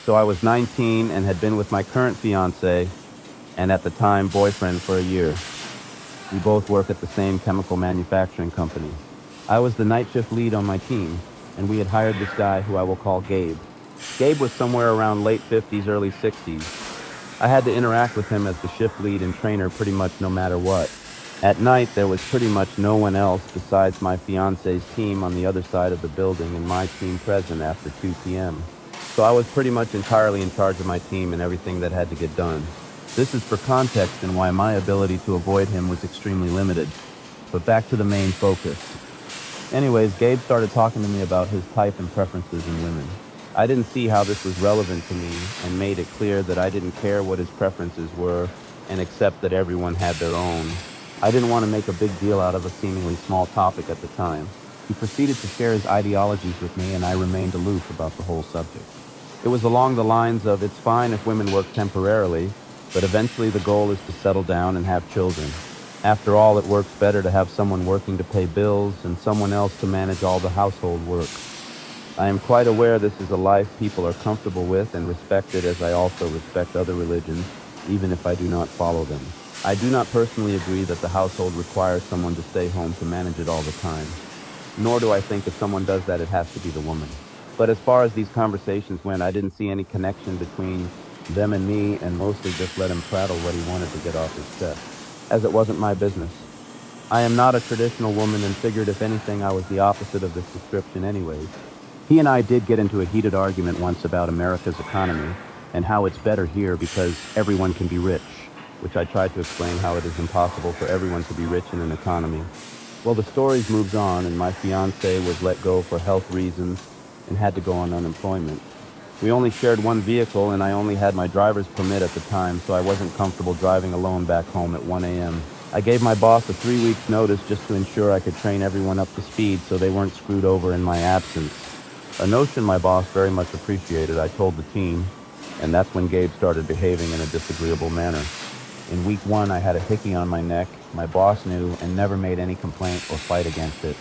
So I was 19 and had been with my current fiance, and at the time boyfriend, for a year. We both work at the same chemical manufacturing company. I was the night shift lead on my team, and we had hired this guy who I will call Gabe. Gabe was somewhere around late 50s, early 60s. I had to interact with him as the shift lead and trainer pretty much no matter what. At night, there was pretty much no one else besides my fiance's team on the other side of the building and my team present after 2 p.m. So I was pretty much entirely in charge of my team and everything that had to get done. This is for context and why my ability to avoid him was extremely limited. But back to the main focus. Anyways, Gabe started talking to me about his type and preferences in women. I didn't see how this was relevant to me and made it clear that I didn't care what his preferences were and accept that everyone had their own. I didn't want to make a big deal out of a seemingly small topic at the time. He proceeded to share his ideologies with me and I remained aloof about the whole subject. It was along the lines of, it's fine if women work temporarily, but eventually the goal is to settle down and have children. After all, it works better to have someone working to pay bills and someone else to manage all the household work. I am quite aware this is a life people are comfortable with and respected, as I also respect other religions, even if I do not follow them. I do not personally agree that the household requires someone to stay home to manage it all the time. Nor do I think if someone does that, it has to be the woman. But as far as these conversations went, I didn't see any connection between them and me, and mostly just let him prattle what he wanted to get off his chest, as it wasn't my business. I am not a traditional woman and figured if anything I was the opposite of this description anyways. He and I did get into a heated argument once about America's economy and how it's better here because everyone can be rich, which I tried to explain how it is impossible for everyone to be rich in an economy. Well, the story moves on and my fiance was let go for health reasons and had to go on unemployment. We only shared one vehicle and I only had my driver's permit at the time, so I wasn't comfortable driving alone back home at 1 a.m. I gave my boss a 3 weeks notice just to ensure I could train everyone up to speed so they weren't screwed over in my absence. A notion my boss very much appreciated. I told the team, and that's when Gabe started behaving in a disagreeable manner. In week 1, I had a hickey on my neck. My boss knew and never made any complaint or fight against it.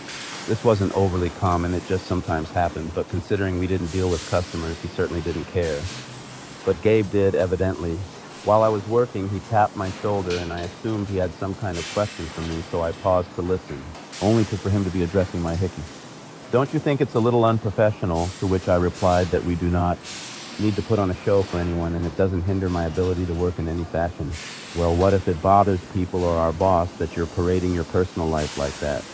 This wasn't overly common, it just sometimes happened, but considering we didn't deal with customers, he certainly didn't care. But Gabe did, evidently. While I was working, he tapped my shoulder and I assumed he had some kind of question for me, so I paused to listen, only for him to be addressing my hickey. Don't you think it's a little unprofessional? To which I replied that we do not need to put on a show for anyone and it doesn't hinder my ability to work in any fashion. Well, what if it bothers people or our boss that you're parading your personal life like that?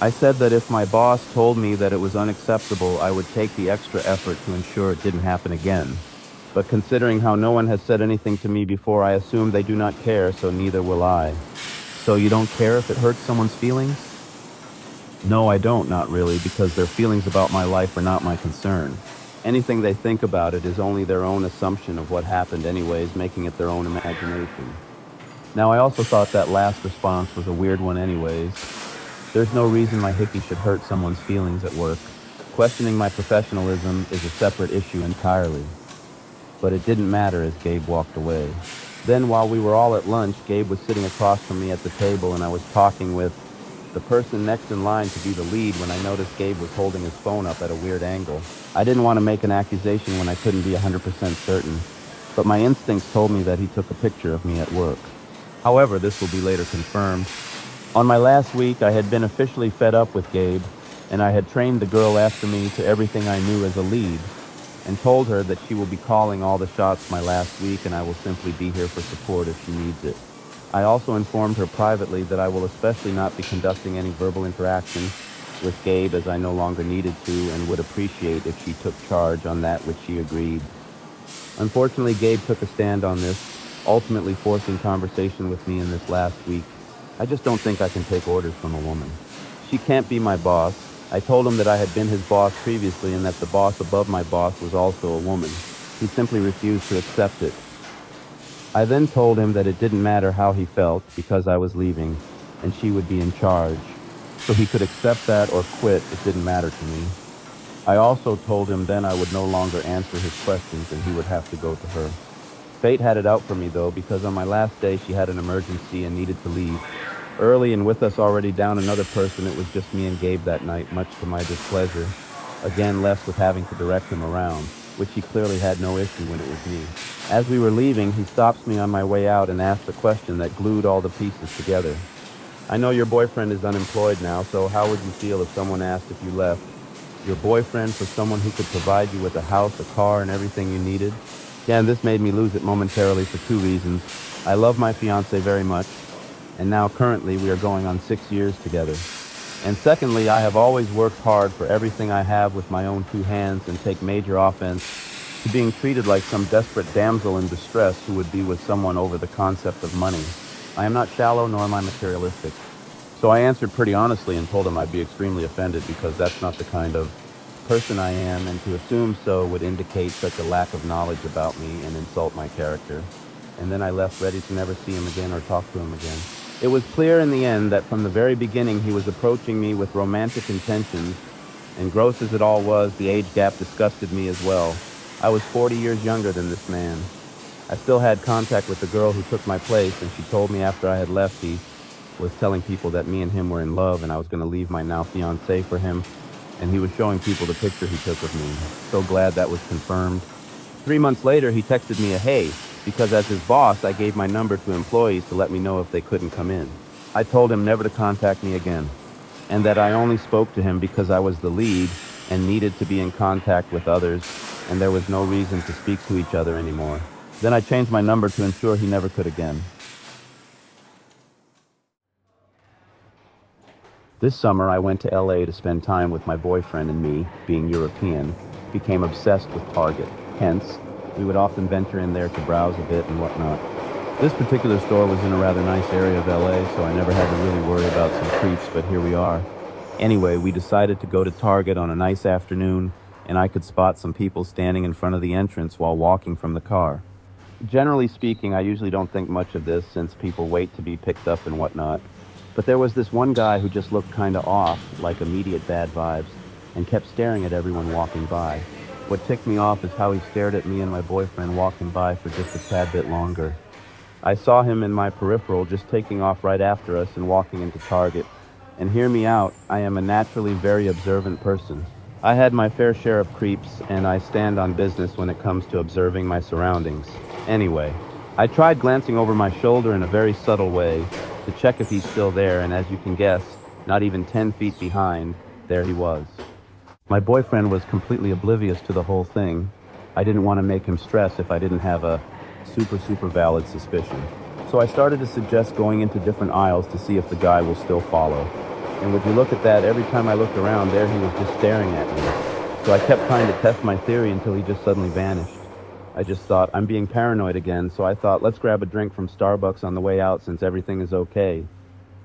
I said that if my boss told me that it was unacceptable, I would take the extra effort to ensure it didn't happen again. But considering how no one has said anything to me before, I assume they do not care, so neither will I. So you don't care if it hurts someone's feelings? No, I don't, not really, because their feelings about my life are not my concern. Anything they think about it is only their own assumption of what happened anyways, making it their own imagination. Now, I also thought that last response was a weird one anyways. There's no reason my hickey should hurt someone's feelings at work. Questioning my professionalism is a separate issue entirely. But it didn't matter as Gabe walked away. Then, while we were all at lunch, Gabe was sitting across from me at the table and I was talking with the person next in line to be the lead when I noticed Gabe was holding his phone up at a weird angle. I didn't want to make an accusation when I couldn't be 100% certain, but my instincts told me that he took a picture of me at work. However, this will be later confirmed. On my last week, I had been officially fed up with Gabe, and I had trained the girl after me to everything I knew as a lead, and told her that she will be calling all the shots my last week and I will simply be here for support if she needs it. I also informed her privately that I will especially not be conducting any verbal interaction with Gabe as I no longer needed to and would appreciate if she took charge on that which she agreed. Unfortunately, Gabe took a stand on this, ultimately forcing conversation with me in this last week. I just don't think I can take orders from a woman. She can't be my boss. I told him that I had been his boss previously and that the boss above my boss was also a woman. He simply refused to accept it. I then told him that it didn't matter how he felt because I was leaving and she would be in charge. So he could accept that or quit, it didn't matter to me. I also told him then I would no longer answer his questions and he would have to go to her. Fate had it out for me though, because on my last day she had an emergency and needed to leave. Early and with us already down another person, it was just me and Gabe that night, much to my displeasure. Again, left with having to direct him around. which he clearly had no issue when it was me. As we were leaving, he stops me on my way out and asked a question that glued all the pieces together. I know your boyfriend is unemployed now, so how would you feel if someone asked if you left your boyfriend for someone who could provide you with a house, a car, and everything you needed? Yeah, and this made me lose it momentarily for two reasons. I love my fiance very much, and now currently we are going on 6 years together. And secondly, I have always worked hard for everything I have with my own two hands and take major offense to being treated like some desperate damsel in distress who would be with someone over the concept of money. I am not shallow nor am I materialistic. So I answered pretty honestly and told him I'd be extremely offended because that's not the kind of person I am, and to assume so would indicate such a lack of knowledge about me and insult my character. And then I left ready to never see him again or talk to him again. It was clear in the end that from the very beginning he was approaching me with romantic intentions, and gross as it all was, the age gap disgusted me as well. I was 40 years younger than this man. I still had contact with the girl who took my place, and she told me after I had left he was telling people that me and him were in love and I was going to leave my now fiancée for him, and he was showing people the picture he took of me. So glad that was confirmed. 3 months later, he texted me a hey, because as his boss, I gave my number to employees to let me know if they couldn't come in. I told him never to contact me again, and that I only spoke to him because I was the lead and needed to be in contact with others, and there was no reason to speak to each other anymore. Then I changed my number to ensure he never could again. This summer, I went to LA to spend time with my boyfriend, and me, being European, became obsessed with Target. Hence, we would often venture in there to browse a bit and whatnot. This particular store was in a rather nice area of LA, so I never had to really worry about some creeps, but here we are. Anyway, we decided to go to Target on a nice afternoon, and I could spot some people standing in front of the entrance while walking from the car. Generally speaking, I usually don't think much of this since people wait to be picked up and whatnot. But there was this one guy who just looked kind of off, like immediate bad vibes, and kept staring at everyone walking by. What ticked me off is how he stared at me and my boyfriend walking by for just a tad bit longer. I saw him in my peripheral just taking off right after us and walking into Target. And hear me out, I am a naturally very observant person. I had my fair share of creeps, and I stand on business when it comes to observing my surroundings. Anyway, I tried glancing over my shoulder in a very subtle way to check if he's still there, and as you can guess, not even 10 feet behind, there he was. My boyfriend was completely oblivious to the whole thing. I didn't want to make him stress if I didn't have a super valid suspicion. So I started to suggest going into different aisles to see if the guy will still follow. And would you look at that, every time I looked around, there he was just staring at me. So I kept trying to test my theory until he just suddenly vanished. I just thought, I'm being paranoid again, so I thought, let's grab a drink from Starbucks on the way out since everything is okay.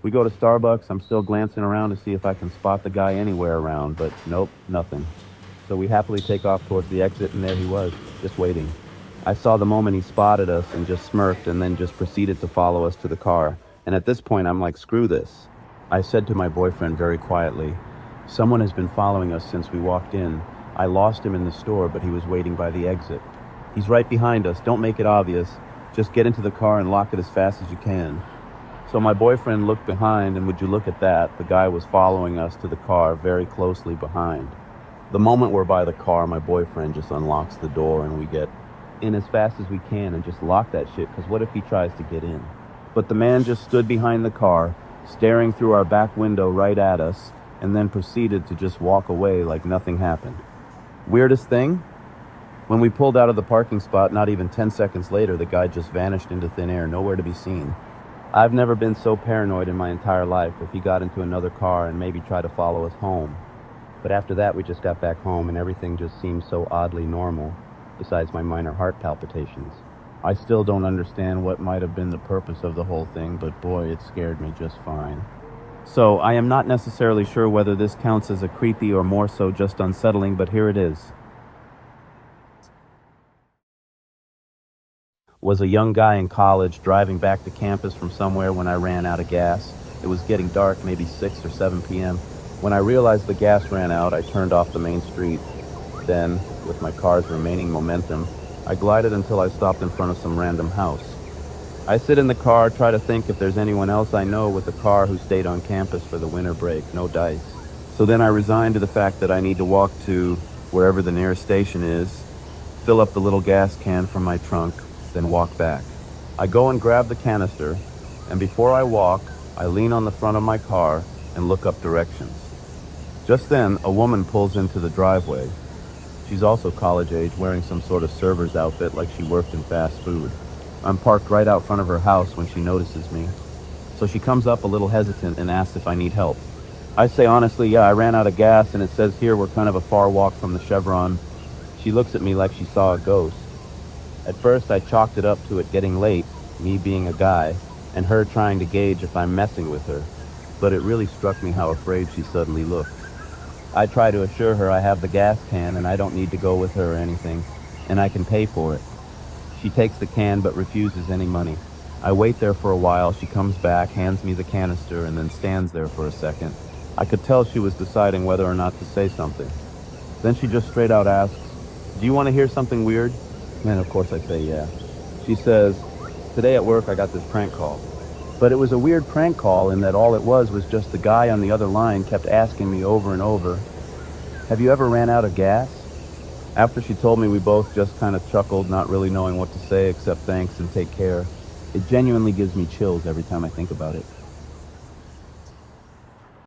We go to Starbucks, I'm still glancing around to see if I can spot the guy anywhere around, but nope, nothing. So we happily take off towards the exit, and there he was, just waiting. I saw the moment he spotted us and just smirked and then just proceeded to follow us to the car. And at this point, I'm like, screw this. I said to my boyfriend very quietly, someone has been following us since we walked in. I lost him in the store, but he was waiting by the exit. He's right behind us. Don't make it obvious. Just get into the car and lock it as fast as you can. So my boyfriend looked behind, and would you look at that, the guy was following us to the car very closely behind. The moment we're by the car, my boyfriend just unlocks the door and we get in as fast as we can and just lock that shit, because what if he tries to get in? But the man just stood behind the car, staring through our back window right at us, and then proceeded to just walk away like nothing happened. Weirdest thing? When we pulled out of the parking spot, not even 10 seconds later, the guy just vanished into thin air, nowhere to be seen. I've never been so paranoid in my entire life if he got into another car and maybe tried to follow us home. But after that, we just got back home and everything just seemed so oddly normal, besides my minor heart palpitations. I still don't understand what might have been the purpose of the whole thing, but boy, it scared me just fine. So I am not necessarily sure whether this counts as a creepy or more so just unsettling, but here it is. Was a young guy in college driving back to campus from somewhere when I ran out of gas. It was getting dark, maybe 6 or 7 p.m. When I realized the gas ran out, I turned off the main street. Then, with my car's remaining momentum, I glided until I stopped in front of some random house. I sit in the car, try to think if there's anyone else I know with a car who stayed on campus for the winter break. No dice. So then I resigned to the fact that I need to walk to wherever the nearest station is, fill up the little gas can from my trunk, then walk back. I go and grab the canister, and before I walk, I lean on the front of my car and look up directions. Just then, a woman pulls into the driveway. She's also college age, wearing some sort of server's outfit like she worked in fast food. I'm parked right out front of her house when she notices me. So she comes up a little hesitant and asks if I need help. I say honestly, yeah, I ran out of gas and it says here we're kind of a far walk from the Chevron. She looks at me like she saw a ghost. At first I chalked it up to it getting late, me being a guy, and her trying to gauge if I'm messing with her. But it really struck me how afraid she suddenly looked. I try to assure her I have the gas can and I don't need to go with her or anything, and I can pay for it. She takes the can but refuses any money. I wait there for a while. She comes back, hands me the canister, and then stands there for a second. I could tell she was deciding whether or not to say something. Then she just straight out asks, "Do you want to hear something weird?" And of course I say yeah. She says, "Today at work I got this prank call." But it was a weird prank call in that all it was just the guy on the other line kept asking me over and over, "Have you ever ran out of gas?" After she told me, we both just kind of chuckled, not really knowing what to say except thanks and take care. It genuinely gives me chills every time I think about it.